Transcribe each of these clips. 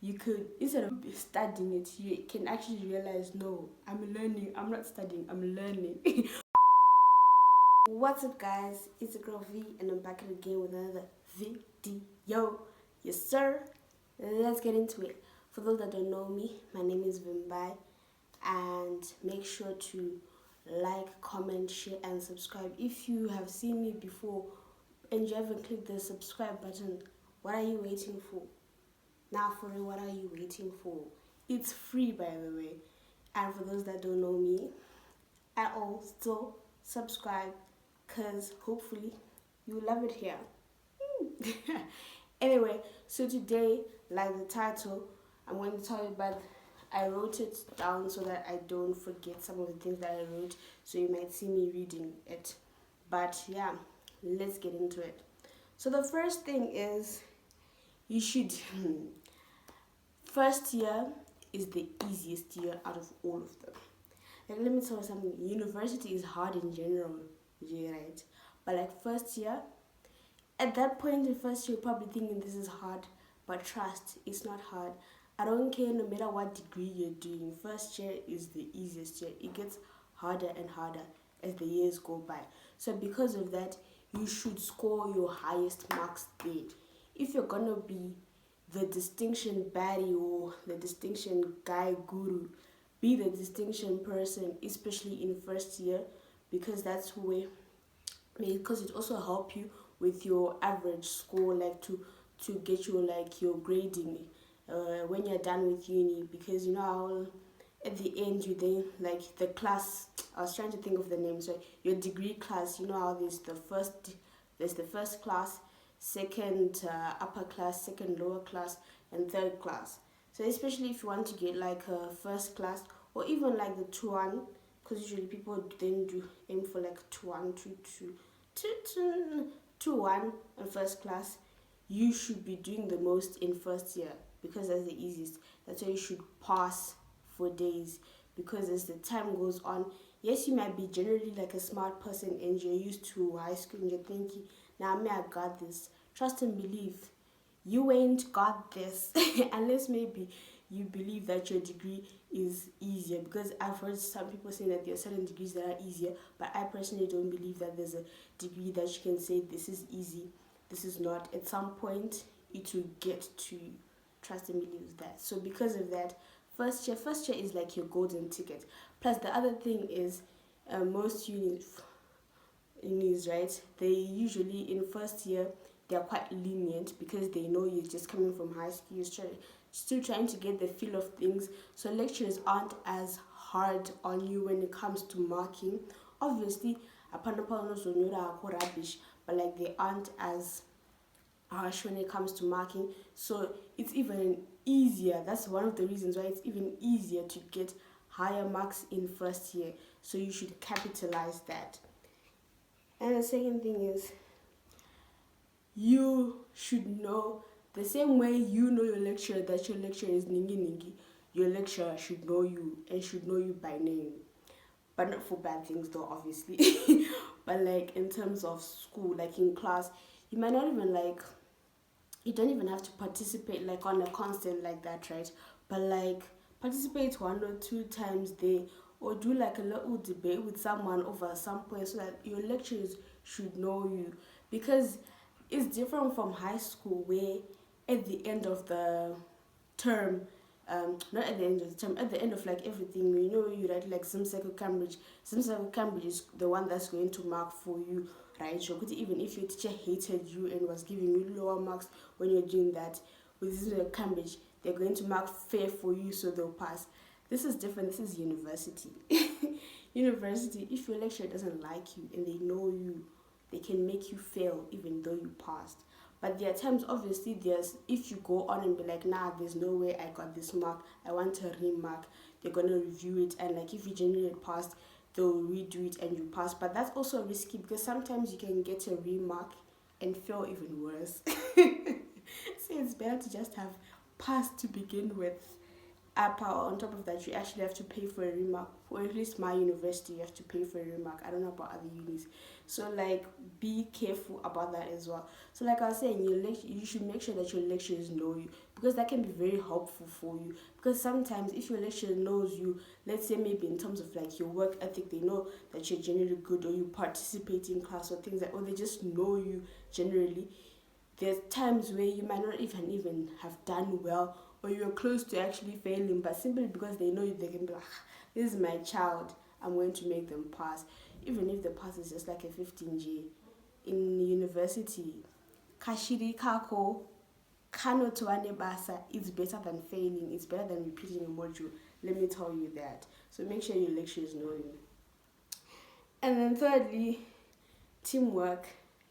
you could, instead of studying it, you can actually realize, no, I'm learning. I'm not studying, I'm learning. What's up, guys? It's a girl V, and I'm back again with another video. Yes, sir. Let's get into it. For those that don't know me, my name is Vimbai, and make sure to like, comment, share, and subscribe. If you have seen me before and you haven't clicked the subscribe button, what are you waiting for? Now, for real, what are you waiting for? It's free, by the way. And for those that don't know me at all, still subscribe, because hopefully you love it here. Anyway, so today, like the title, I'm going to tell you about. I wrote it down so that I don't forget some of the things that I wrote, so you might see me reading it. But yeah, let's get into it. So the first thing is, you should first year is the easiest year out of all of them. Like, let me tell you something. University is hard in general, yeah, right? But like first year, at that point in first year, you're probably thinking this is hard, but trust, it's not hard. I don't care no matter what degree you're doing. First year is the easiest year. It gets harder and harder as the years go by. So because of that, you should score your highest marks there. If you're gonna be the distinction baddie or the distinction guy guru, be the distinction person, especially in first year, because that's where, because it also help you with your average score, like to get your like your grading when you're done with uni, because you know how at the end you then like the class, I was trying to think of the name, so your degree class, you know how there's the first class, second upper class, second lower class, and third class. So especially if you want to get like a first class, or even like the 2-1, because usually people then do aim for like 2-1, 2-1 in first class. You should be doing the most in first year, because that's the easiest. That's why you should pass for days, because as the time goes on, yes, you might be generally like a smart person and you're used to high school and you're thinking, now me, I got this. Trust and believe, you ain't got this unless maybe you believe that your degree is easier, because I've heard some people saying that there are certain degrees that are easier, but I personally don't believe that there's a degree that you can say this is easy, this is not. At some point it will get to you. Trust and believe that. So because of that, first year is like your golden ticket. Plus the other thing is, most unis, right, they usually in first year they're quite lenient, because they know you're just coming from high school, you're still trying to get the feel of things. So lectures aren't as hard on you when it comes to marking. Obviously, rubbish, but like they aren't as harsh when it comes to marking. So it's even easier. That's one of the reasons why it's even easier to get higher marks in first year. So you should capitalize that. And the second thing is, you should know, the same way you know your lecturer, that your lecturer is ningi ningi, your lecturer should know you and should know you by name. But not for bad things though, obviously. But like in terms of school, like in class, you might not even like, you don't even have to participate like on a constant like that, right? But like participate 1 or 2 times there, or do like a little debate with someone over some point, so that your lecturers should know you. Because it's different from high school, where at the end of the term, not at the end of the term, at the end of like everything, you know, you write like Zimseko Cambridge. Zimseko Cambridge is the one that's going to mark for you, right? So even if your teacher hated you and was giving you lower marks when you're doing that, with Zimseko Cambridge, they're going to mark fair for you, so they'll pass. This is different. This is university. University, if your lecturer doesn't like you and they know you, they can make you fail even though you passed. But there are times, obviously, there's, if you go on and be like, nah, there's no way I got this mark, I want a remark, they're gonna review it, and like if you genuinely passed, they'll redo it and you pass. But that's also risky, because sometimes you can get a remark and fail even worse. So it's better to just have passed to begin with. on top of that, you actually have to pay for a remark. Or at least my university, you have to pay for a remark. I don't know about other unis. So like, be careful about that as well. So like I was saying, you should make sure that your lecturers know you, because that can be very helpful for you. Because sometimes if your lecturer knows you, let's say maybe in terms of like your work ethic, they know that you're generally good, or you participate in class, or things like, or they just know you generally. There's times where you might not even have done well, or you're close to actually failing, but simply because they know you, they can be like, "Ah, this is my child, I'm going to make them pass." Even if the pass is just like a 15G. In university, kashiri kako kano tuane basa, it's better than failing, it's better than repeating a module. Let me tell you that. So make sure your lecturers know you. And then thirdly, teamwork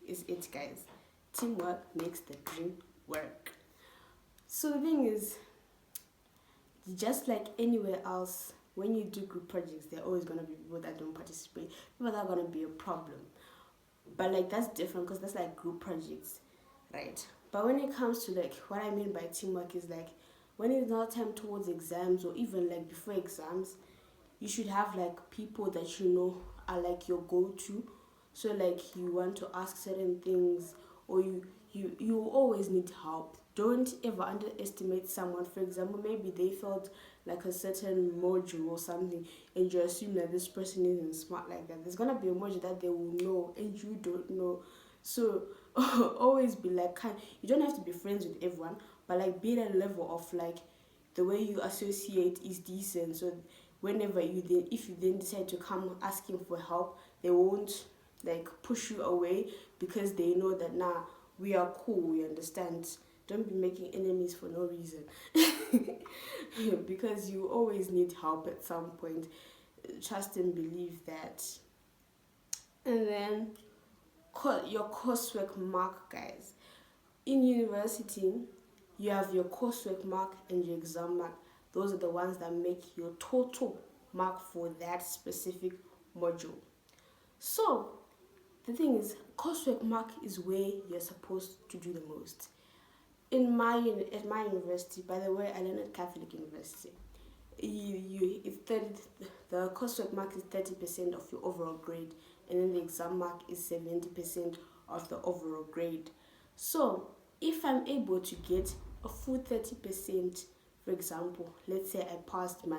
is it, guys. Teamwork makes the dream work. So the thing is, just like anywhere else, when you do group projects, there are always going to be people that don't participate. People that are going to be a problem. But like, that's different, because that's like group projects, right? But when it comes to like, what I mean by teamwork is like, when it's not time towards exams, or even like before exams, you should have like people that you know are like your go-to. So like, you want to ask certain things, or you always need help. Don't ever underestimate someone. For example, maybe they felt like a certain module or something, and you assume that this person isn't smart like that. There's gonna be a module that they will know and you don't know. So always be like, you don't have to be friends with everyone, but like, be at a level of like, the way you associate is decent. So whenever if you then decide to come asking for help, they won't like push you away, because they know that, nah, we are cool, we understand. Don't be making enemies for no reason. Because you always need help at some point. Trust and believe that. And then your coursework mark, guys. In university, you have your coursework mark and your exam mark. Those are the ones that make your total mark for that specific module. So the thing is, coursework mark is where you're supposed to do the most. At my university, by the way, I learned at Catholic University. It's 30, the coursework mark is 30% of your overall grade, and then the exam mark is 70% of the overall grade. So if I'm able to get a full 30%, for example, let's say I passed my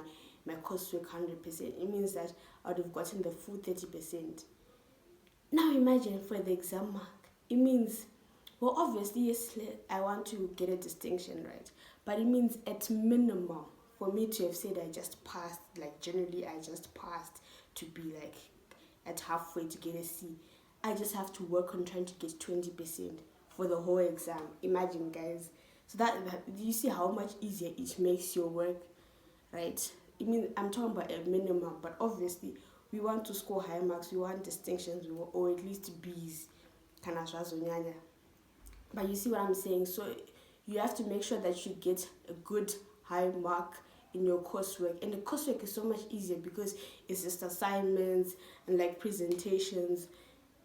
coursework 100%, it means that I would have gotten the full 30%. Now imagine for the exam mark, it means, well, obviously, yes, I want to get a distinction, right? But it means at minimum, for me to have said I just passed, like generally I just passed, to be like at halfway to get a C, I just have to work on trying to get 20% for the whole exam. Imagine, guys. So that do you see how much easier it makes your work, right? I mean, I'm talking about a minimum, but obviously we want to score high marks, we want distinctions, or at least B's. But you see what I'm saying? So you have to make sure that you get a good high mark in your coursework. And the coursework is so much easier because it's just assignments and like presentations.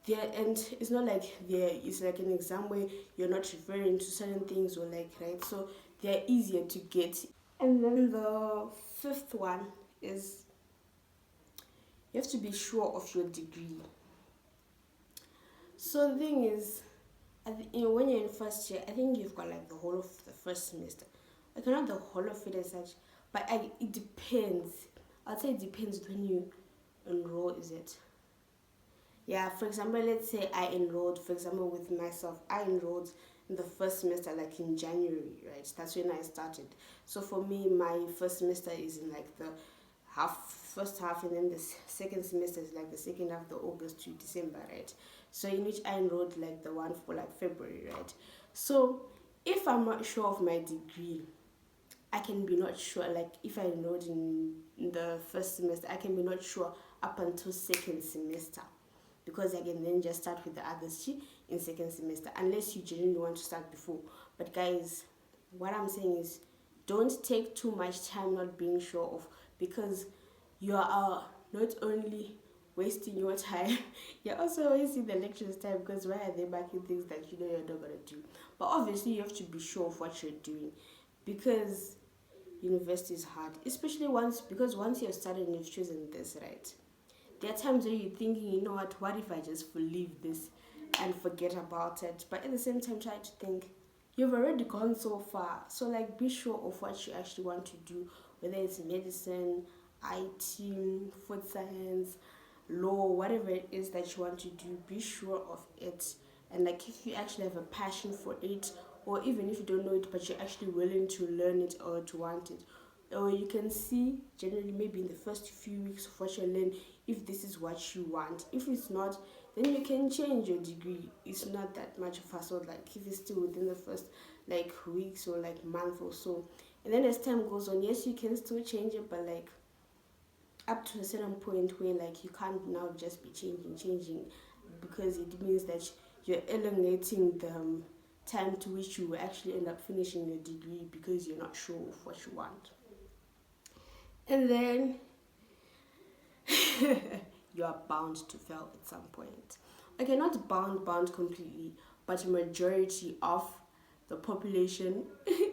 And it's not like it's like an exam where you're not referring to certain things, or like, right? So they're easier to get. And then the fifth one is, you have to be sure of your degree. So the thing is, when you're in first year, I think you've got like the whole of the first semester. Like, not the whole of it as such, but it depends. I'd say it depends when you enroll, is it? Yeah, for example, let's say I enrolled, for example, with myself, I enrolled in the first semester, like in January, right? That's when I started. So for me, my first semester is in like the first half, and then the second semester is like the second half, the August to December, right? So in which I enrolled like the one for like February, right? So if I'm not sure of my degree, I can be not sure. Like, if I enrolled in the first semester, I can be not sure up until second semester, because I can then just start with the others in second semester, unless you genuinely want to start before. But guys, what I'm saying is, don't take too much time not being sure of, because you are not only wasting your time, you're also wasting the lecturer's time, because why are they marking things that you're not going to do? But obviously you have to be sure of what you're doing, because university is hard, especially because once you're started and you've chosen this, right? There are times where you're thinking, you know what if I just leave this and forget about it? But at the same time, try to think, you've already gone so far. So, like, be sure of what you actually want to do, whether it's medicine, IT, food science, law, whatever it is that you want to do, be sure of it. And, like, if you actually have a passion for it, or even if you don't know it, but you're actually willing to learn it or to want it, or you can see generally maybe in the first few weeks of what you learn if this is what you want. If it's not, then you can change your degree. It's not that much of a hassle, like if it's still within the first like weeks or like month or so. And then as time goes on, yes, you can still change it, but like up to a certain point where like you can't now just be changing, because it means that you're elongating the time to which you will actually end up finishing your degree because you're not sure of what you want. And then you are bound to fail at some point. Okay, not bound completely, but a majority of the population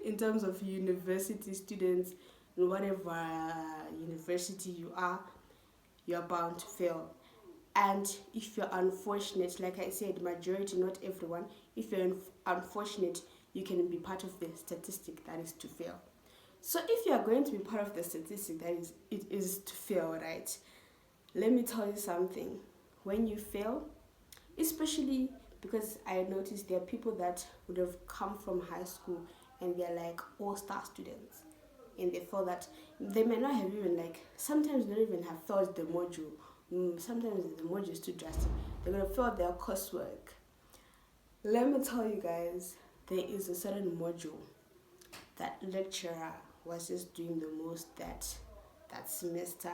in terms of university students, in whatever university you are bound to fail. And if you're unfortunate, like I said, majority, not everyone, if you're unfortunate, you can be part of the statistic that is to fail. So if you are going to be part of the statistic that is to fail, right? Let me tell you something. When you fail, especially because I noticed there are people that would have come from high school and they're like all-star students, and they feel that they may not have even like, sometimes not even have failed the module. Sometimes the module is too drastic. They're gonna fail their coursework. Let me tell you guys, there is a certain module that lecturer was just doing the most that semester.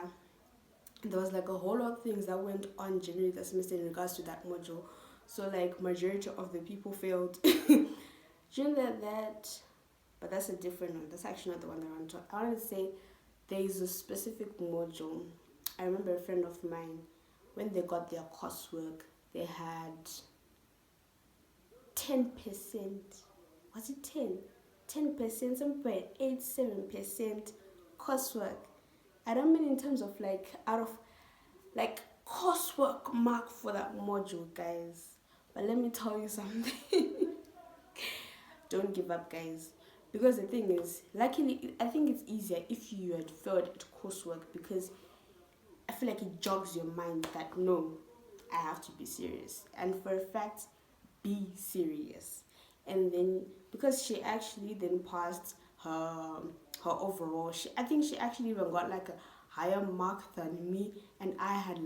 There was like a whole lot of things that went on generally that semester in regards to that module. So like majority of the people failed. During that, but that's a different one. That's actually not the one that I want to talk. I want to say there is a specific module. I remember a friend of mine, when they got their coursework, they had 10%. Was it 10? 10%, somewhere 87% coursework. I don't mean in terms of like out of like coursework mark for that module, guys. But let me tell you something. Don't give up, guys. Because the thing is, luckily, I think it's easier if you had failed at coursework, because I feel like it jogs your mind that no, I have to be serious. And for a fact, be serious. And then because she actually then passed her overall, I think she actually even got like a higher mark than me, and I had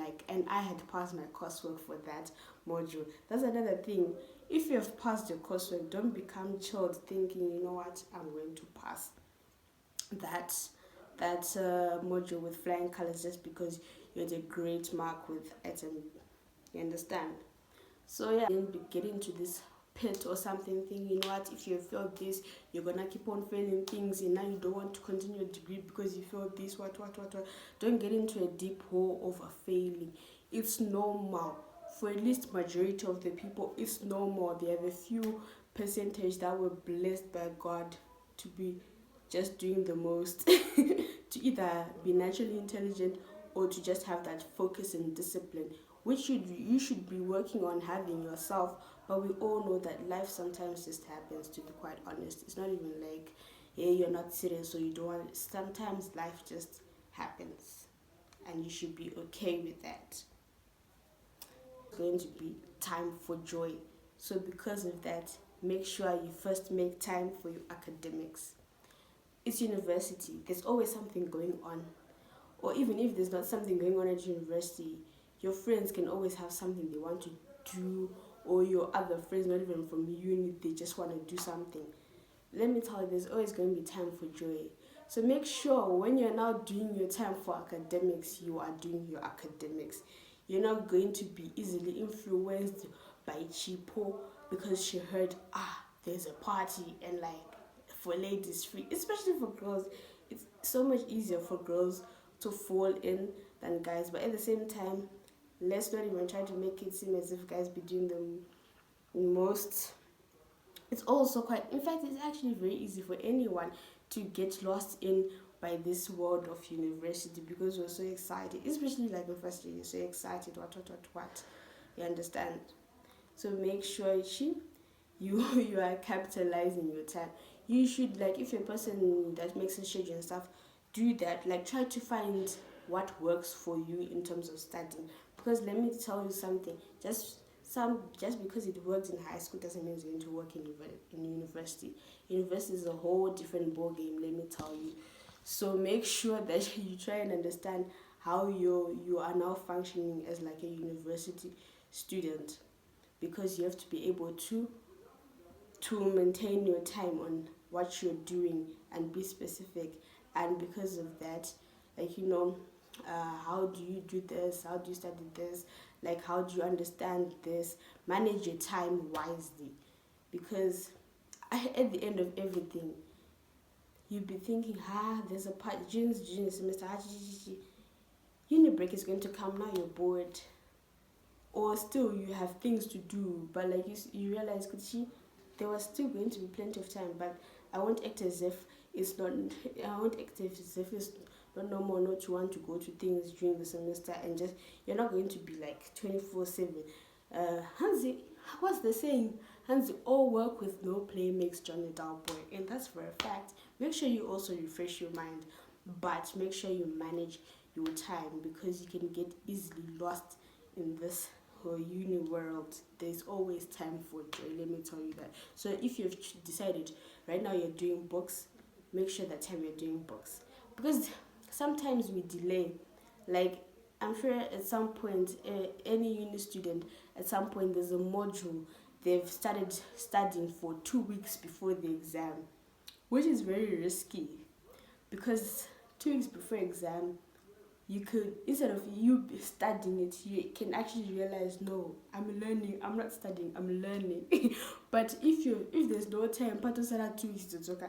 passed my coursework for that module. That's another thing. If you have passed your coursework, don't become chilled thinking, you know what, I'm going to pass that module with flying colors just because you had a great mark with it. You understand? So yeah, then get into this pit or something, thinking, you know what, if you failed this, you're gonna keep on failing things, and now you don't want to continue your degree because you failed this, what. Don't get into a deep hole of a failing. It's normal. For at least majority of the people, it's normal. There are a few percentage that were blessed by God to be just doing the most, to either be naturally intelligent or to just have that focus and discipline, which you should be working on having yourself. But we all know that life sometimes just happens, to be quite honest. It's not even like, hey, you're not serious or you don't want it. Sometimes life just happens, and you should be okay with that. It's going to be time for joy. So because of that, make sure you first make time for your academics. It's university. There's always something going on. Or even if there's not something going on at university, your friends can always have something they want to do, or your other friends, not even from uni, they just want to do something. Let me tell you, there's always going to be time for joy. So make sure when you're now doing your time for academics, you are doing your academics. You're not going to be easily influenced by cheapo because she heard, there's a party and like for ladies free, especially for girls. It's so much easier for girls to fall in than guys, but at the same time, let's not even try to make it seem as if guys be doing the most. It's also quite, in fact, it's actually very easy for anyone to get lost in by this world of university, because we're so excited, especially like in first year, you're so excited, what, you understand? So make sure you are capitalizing your time. You should, like, if you're a person that makes a schedule and stuff, do that. Like, try to find what works for you in terms of studying, because let me tell you something, just because it works in high school doesn't mean it's going to work in university. University is a whole different ball game, let me tell you. So make sure that you try and understand how you are now functioning as like a university student, because you have to be able to maintain your time on what you're doing and be specific. And because of that, like, how do you do this, how do you study this, like, how do you understand this, manage your time wisely. Because at the end of everything, you'll be thinking, there's a part, junior semester, uni break is going to come, now you're bored, or still you have things to do, but like you realize, there was still going to be plenty of time. But I won't act as if it's not, I won't act as if it's not normal not to want to go to things during the semester, and just, you're not going to be like 24/7. Hansi, what's the saying? Hansi, all work with no play makes John a dull boy, and that's for a fact. Make sure you also refresh your mind, but make sure you manage your time, because you can get easily lost in this whole uni world. There's always time for joy, let me tell you that. So if you've decided right now you're doing books, make sure that time you're doing books, because sometimes we delay. Like, I'm sure at some point, any uni student, at some point there's a module they've started studying for 2 weeks before the exam, which is very risky, because 2 weeks before exam, you could, instead of you studying it, you can actually realize, no, I'm learning, I'm not studying, I'm learning. But if there's no time, part of that 2 weeks to talk,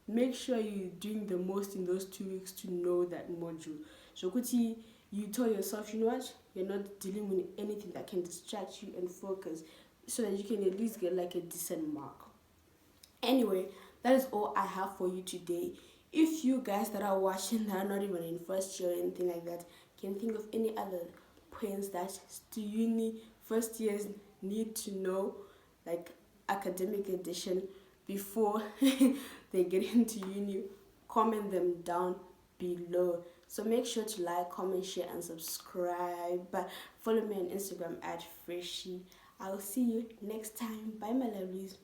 make sure you're doing the most in those 2 weeks to know that module. So kuti, you tell yourself, you know what, you're not dealing with anything that can distract you and focus, so that you can at least get like a decent mark. Anyway, that is all I have for you today. If you guys that are watching that are not even in first year or anything like that can think of any other points that uni first years need to know, like academic edition, before they get into uni, comment them down below. So make sure to like, comment, share, and subscribe. But follow me on Instagram at Freshie. I'll see you next time. Bye, my lovelies.